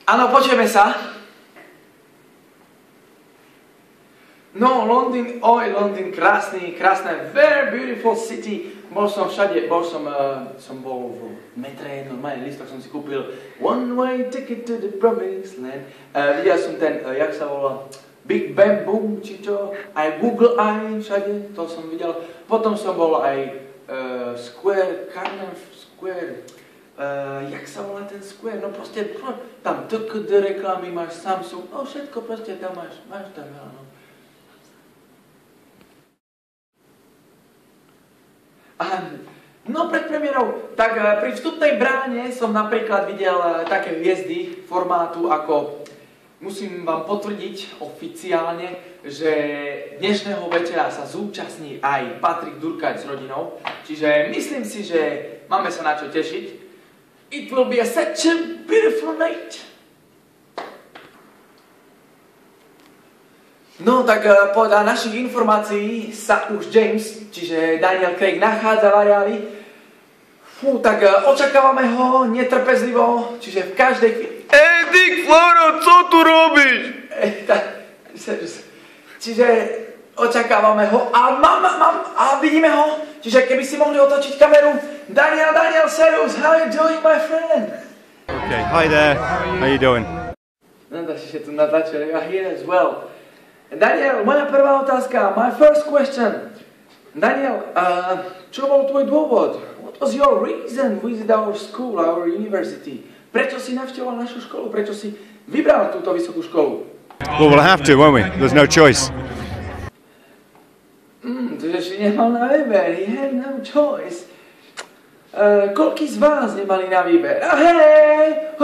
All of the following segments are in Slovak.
Áno, počujeme sa. No, Londýn, krásne, very beautiful city. Bol som všade, som bol v metre, normálne listok som si kúpil One way ticket to the promised land. Videl som ten, jak sa volá, Big Bang Boom, či čo, aj Google Eye všade, to som videl. Potom som bol aj Square, Carnaval Square, jak sa volá ten Square, no proste tam TKD reklamy, máš Samsung, no všetko proste tam máš tam veľa, no. No pred premiérou, tak pri vstupnej bráne som napríklad videl také hviezdy formátu ako, musím vám potvrdiť oficiálne, že dnešného večera sa zúčastní aj Patrik Durkať s rodinou, čiže myslím si, že máme sa na čo tešiť. It will be such a beautiful night. No tak podľa našich informácií sa už James, čiže Daniel Craig, nachádza v areáli. Tak očakávame ho netrpezlivo, čiže v každej chvíli. Dick Floro, co tu robíš? Čiže očakávame ho a vidíme ho. Čiže keby si mohli otočiť kameru. Daniel, Serious, how are you doing, my friend? Okay, hi there, how you doing? No tak si tu natáčali, a here as well. Daniel, moja prvá otázka, my first question. Daniel, čo bol tvoj dôvod? What was your reason to visit our school, our university? Prečo si navštevoval našu školu? Prečo si vybral túto vysokú školu? Well, we'll have to, won't we? There's no choice. Takže si nemal na výber, he had no choice. Koľký z vás nemali na výber? Hej,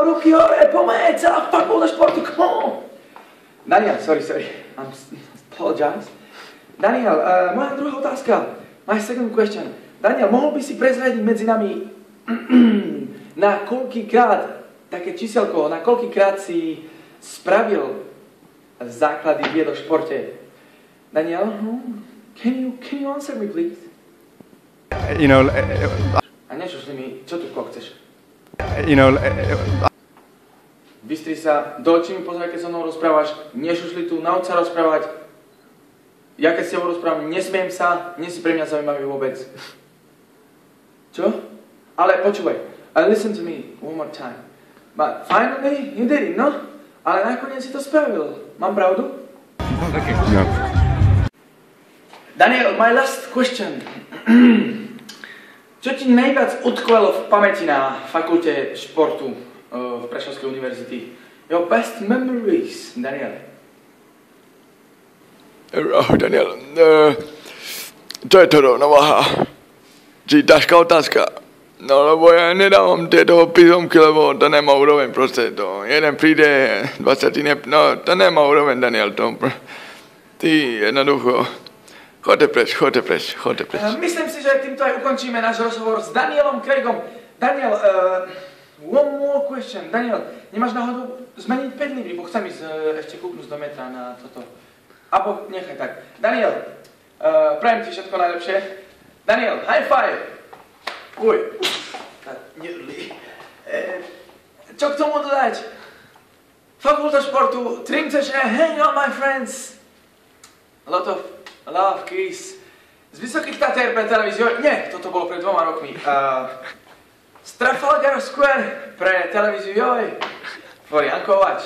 ruky hore, pomeď, celá fakulta športu, come on! Daniel, sorry, I apologize. Daniel, moja druhá otázka, my second question. Daniel, mohol by si prezradiť medzi nami na koľkýkrát, také číselko, na koľkýkrát si spravil základy vied o športe? Daniel, can you answer me, please? You know... A nešušli mi, čo tu chceš? You know... Vystri sa, do očí mi pozeraj, keď so mnou rozprávaš, nešušli tu, nauč sa rozprávať. Ja keď s tebou rozprávam, nesmiem sa, nie si pre mňa zaujímavý vôbec. Čo? Ale počúvaj, listen to me one more time. But finally, you did it, no? Ale nakoniec si to spravil. Mám pravdu? Okay. No. Daniel, my last question. Čo ti najviac utkvelo v pamäti na fakulte športu v Prešovskej univerzity? Your best memories, Daniel. Daniel, to je to rovnováha. Či ťažká otázka. No lebo ja nedávam tieto písomky, lebo to nemá úroveň proste. To jeden príde, 20 ne... No to nemá úroveň, Daniel. To... Ty jednoducho... Choďte preč. Myslím si, že týmto aj ukončíme náš rozhovor s Danielom Craigom. Daniel, one more question. Daniel, nemáš náhodou zmeniť pedlivý, bo chcem ísť ešte kúknúť do metra na toto. Abo nechaj tak. Daniel, prajem ti všetko najlepšie. Daniel, high five! Uj, nearly. Čo k tomu dodať? Fakulta športu, Trimce, hang on my friends. A lot of love, kiss. Z Vysokých Tatier pre televíziu, nie, toto bolo pred 2 rokmi. Z Trafalgar Square pre televíziu, joj. For Jan Kovač.